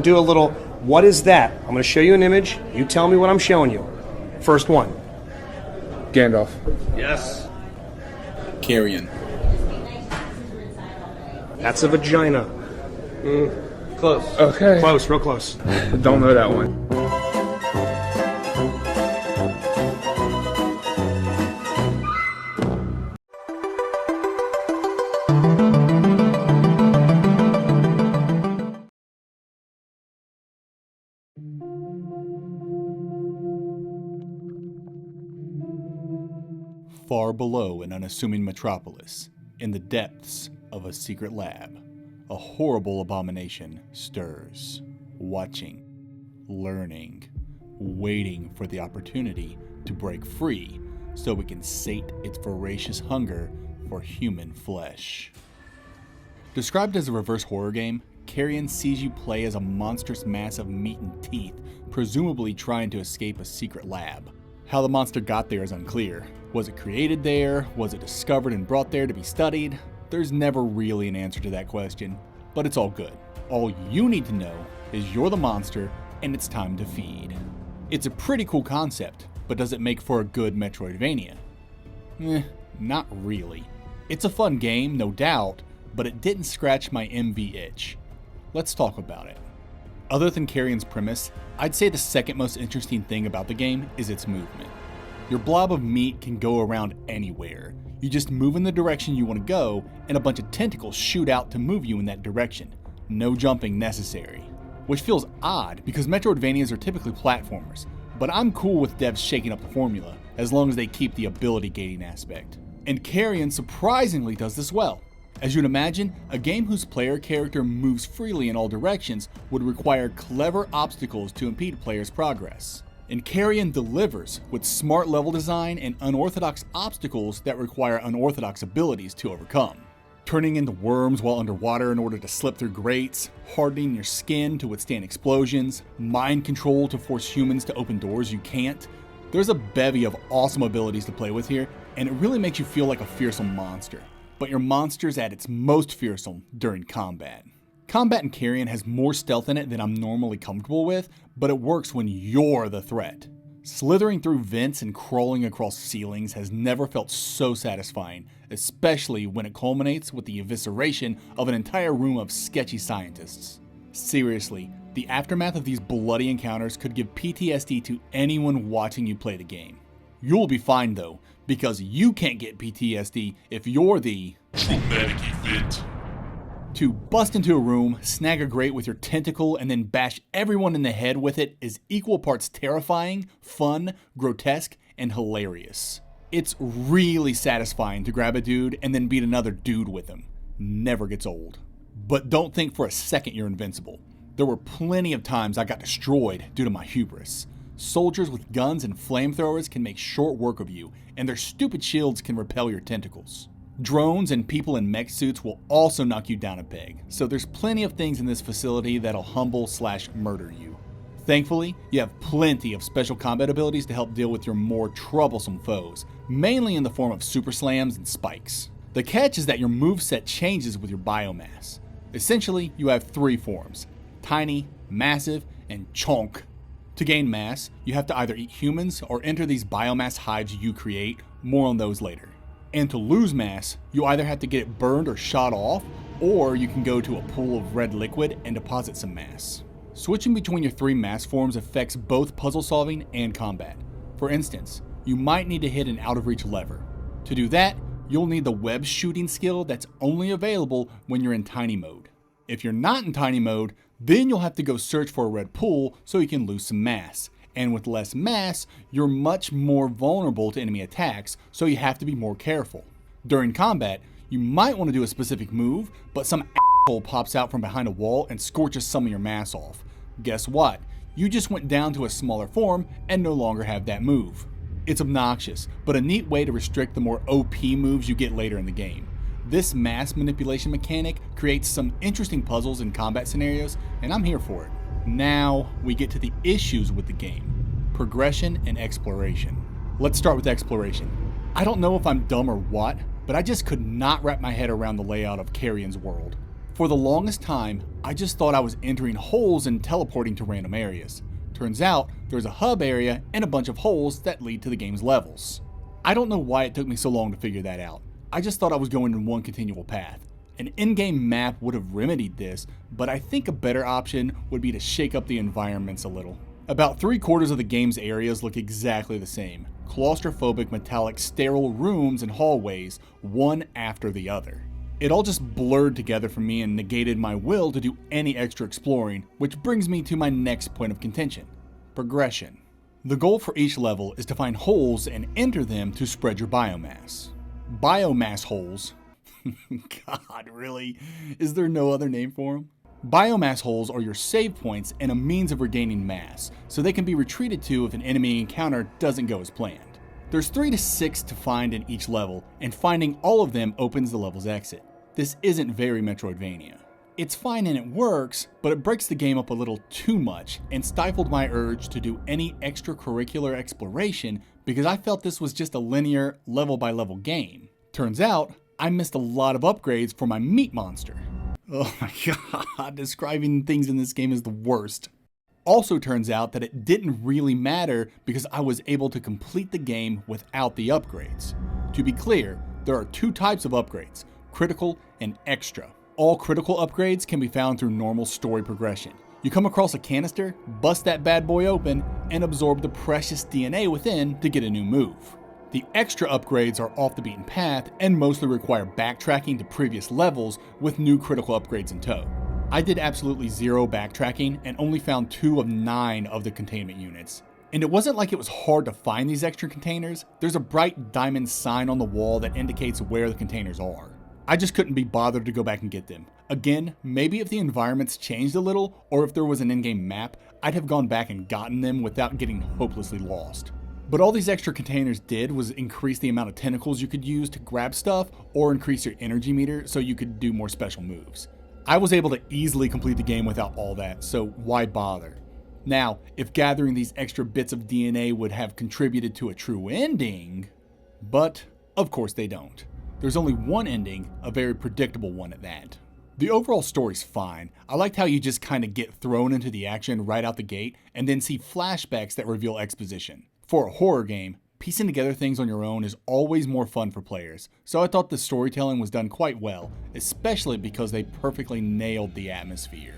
Do a little, what is that? I'm going to show you an image. You tell me what I'm showing you. First one. Gandalf. Yes. Carrion. That's a vagina. Close. Okay. Close, real close. Don't know that one. Far below an unassuming metropolis, in the depths of a secret lab, a horrible abomination stirs, watching, learning, waiting for the opportunity to break free so it can sate its voracious hunger for human flesh. Described as a reverse horror game, Carrion sees you play as a monstrous mass of meat and teeth, presumably trying to escape a secret lab. How the monster got there is unclear. Was it created there? Was it discovered and brought there to be studied? There's never really an answer to that question, but it's all good. All you need to know is you're the monster and it's time to feed. It's a pretty cool concept, but does it make for a good Metroidvania? Not really. It's a fun game, no doubt, but it didn't scratch my MV itch. Let's talk about it. Other than Carrion's premise, I'd say the second most interesting thing about the game is its movement. Your blob of meat can go around anywhere. You just move in the direction you want to go, and a bunch of tentacles shoot out to move you in that direction. No jumping necessary. Which feels odd, because Metroidvanias are typically platformers, but I'm cool with devs shaking up the formula, as long as they keep the ability gating aspect. And Carrion surprisingly does this well. As you'd imagine, a game whose player character moves freely in all directions would require clever obstacles to impede players' progress. And Carrion delivers with smart level design and unorthodox obstacles that require unorthodox abilities to overcome. Turning into worms while underwater in order to slip through grates, hardening your skin to withstand explosions, mind control to force humans to open doors you can't. There's a bevy of awesome abilities to play with here, and it really makes you feel like a fearsome monster. But your monster's at its most fearsome during combat. Combat in Carrion has more stealth in it than I'm normally comfortable with, but it works when you're the threat. Slithering through vents and crawling across ceilings has never felt so satisfying, especially when it culminates with the evisceration of an entire room of sketchy scientists. Seriously, the aftermath of these bloody encounters could give PTSD to anyone watching you play the game. You'll be fine though, because you can't get PTSD if you're the traumatic event. To bust into a room, snag a grate with your tentacle, and then bash everyone in the head with it is equal parts terrifying, fun, grotesque, and hilarious. It's really satisfying to grab a dude and then beat another dude with him. Never gets old. But don't think for a second you're invincible. There were plenty of times I got destroyed due to my hubris. Soldiers with guns and flamethrowers can make short work of you, and their stupid shields can repel your tentacles. Drones and people in mech suits will also knock you down a peg, so there's plenty of things in this facility that'll humble/murder you. Thankfully, you have plenty of special combat abilities to help deal with your more troublesome foes, mainly in the form of super slams and spikes. The catch is that your moveset changes with your biomass. Essentially, you have three forms: tiny, massive, and chonk. To gain mass, you have to either eat humans or enter these biomass hives you create, more on those later. And to lose mass, you either have to get it burned or shot off, or you can go to a pool of red liquid and deposit some mass. Switching between your three mass forms affects both puzzle solving and combat. For instance, you might need to hit an out of reach lever. To do that, you'll need the web shooting skill that's only available when you're in tiny mode. If you're not in tiny mode, then you'll have to go search for a red pool so you can lose some mass. And with less mass, you're much more vulnerable to enemy attacks, so you have to be more careful. During combat, you might want to do a specific move, but some asshole pops out from behind a wall and scorches some of your mass off. Guess what? You just went down to a smaller form and no longer have that move. It's obnoxious, but a neat way to restrict the more OP moves you get later in the game. This mass manipulation mechanic creates some interesting puzzles and combat scenarios, and I'm here for it. Now, we get to the issues with the game: progression and exploration. Let's start with exploration. I don't know if I'm dumb or what, but I just could not wrap my head around the layout of Carrion's world. For the longest time, I just thought I was entering holes and teleporting to random areas. Turns out, there's a hub area and a bunch of holes that lead to the game's levels. I don't know why it took me so long to figure that out. I just thought I was going in one continual path. An in-game map would have remedied this, but I think a better option would be to shake up the environments a little. About 3/4 of the game's areas look exactly the same. Claustrophobic, metallic, sterile rooms and hallways, one after the other. It all just blurred together for me and negated my will to do any extra exploring, which brings me to my next point of contention: progression. The goal for each level is to find holes and enter them to spread your biomass. Biomass holes. God, really? Is there no other name for them? Biomass holes are your save points and a means of regaining mass, so they can be retreated to if an enemy encounter doesn't go as planned. There's 3 to 6 to find in each level, and finding all of them opens the level's exit. This isn't very Metroidvania. It's fine and it works, but it breaks the game up a little too much and stifled my urge to do any extracurricular exploration because I felt this was just a linear, level-by-level game. Turns out, I missed a lot of upgrades for my meat monster. Oh my god, describing things in this game is the worst. Also turns out that it didn't really matter because I was able to complete the game without the upgrades. To be clear, there are 2 types of upgrades: critical and extra. All critical upgrades can be found through normal story progression. You come across a canister, bust that bad boy open, and absorb the precious DNA within to get a new move. The extra upgrades are off the beaten path and mostly require backtracking to previous levels with new critical upgrades in tow. I did absolutely 0 backtracking and only found 2 of 9 of the containment units. And it wasn't like it was hard to find these extra containers. There's a bright diamond sign on the wall that indicates where the containers are. I just couldn't be bothered to go back and get them. Again, maybe if the environments changed a little, or if there was an in-game map, I'd have gone back and gotten them without getting hopelessly lost. But all these extra containers did was increase the amount of tentacles you could use to grab stuff, or increase your energy meter so you could do more special moves. I was able to easily complete the game without all that, so why bother? Now, if gathering these extra bits of DNA would have contributed to a true ending, but of course they don't. There's only one ending, a very predictable one at that. The overall story's fine. I liked how you just kind of get thrown into the action right out the gate and then see flashbacks that reveal exposition. For a horror game, piecing together things on your own is always more fun for players, so I thought the storytelling was done quite well, especially because they perfectly nailed the atmosphere.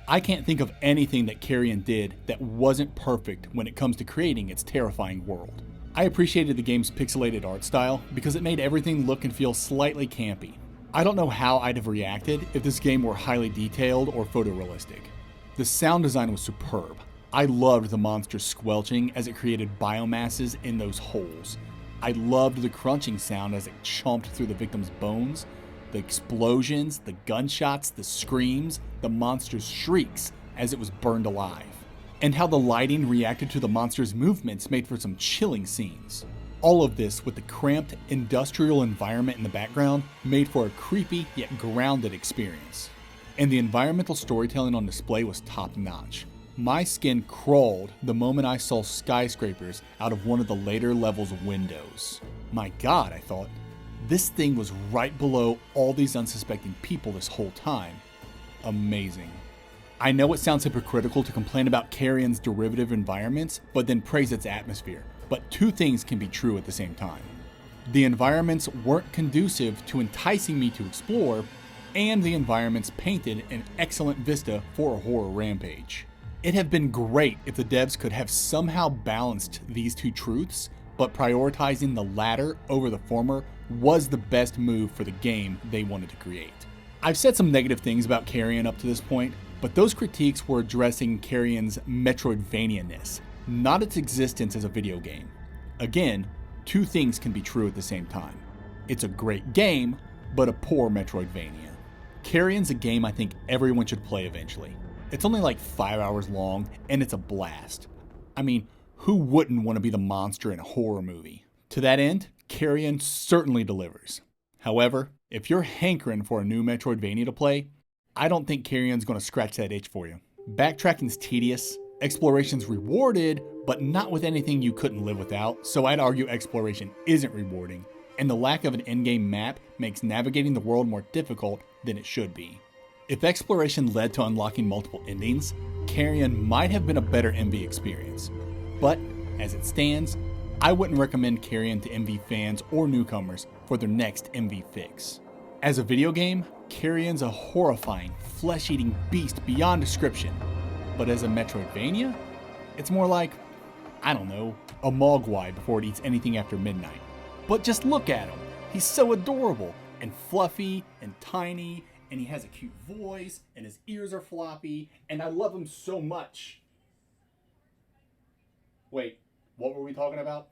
I can't think of anything that Carrion did that wasn't perfect when it comes to creating its terrifying world. I appreciated the game's pixelated art style because it made everything look and feel slightly campy. I don't know how I'd have reacted if this game were highly detailed or photorealistic. The sound design was superb. I loved the monster squelching as it created biomasses in those holes. I loved the crunching sound as it chomped through the victim's bones, the explosions, the gunshots, the screams, the monster's shrieks as it was burned alive, and how the lighting reacted to the monster's movements made for some chilling scenes. All of this with the cramped industrial environment in the background made for a creepy yet grounded experience. And the environmental storytelling on display was top-notch. My skin crawled the moment I saw skyscrapers out of one of the later level's windows. My god, I thought, this thing was right below all these unsuspecting people this whole time. Amazing. I know it sounds hypocritical to complain about Carrion's derivative environments, but then praise its atmosphere. But 2 things can be true at the same time. The environments weren't conducive to enticing me to explore, and the environments painted an excellent vista for a horror rampage. It'd have been great if the devs could have somehow balanced these 2 truths, but prioritizing the latter over the former was the best move for the game they wanted to create. I've said some negative things about Carrion up to this point, but those critiques were addressing Carrion's Metroidvania-ness, not its existence as a video game. Again, 2 things can be true at the same time. It's a great game, but a poor Metroidvania. Carrion's a game I think everyone should play eventually. It's only like 5 hours long, and it's a blast. I mean, who wouldn't want to be the monster in a horror movie? To that end, Carrion certainly delivers. However, if you're hankering for a new Metroidvania to play, I don't think Carrion's going to scratch that itch for you. Backtracking's tedious, exploration's rewarded, but not with anything you couldn't live without, so I'd argue exploration isn't rewarding, and the lack of an in-game map makes navigating the world more difficult than it should be. If exploration led to unlocking multiple endings, Carrion might have been a better MV experience. But, as it stands, I wouldn't recommend Carrion to MV fans or newcomers for their next MV fix. As a video game, Carrion's a horrifying, flesh-eating beast beyond description. But as a Metroidvania, it's more like, I don't know, a Mogwai before it eats anything after midnight. But just look at him. He's so adorable and fluffy and tiny, and he has a cute voice, and his ears are floppy, and I love him so much. Wait, what were we talking about?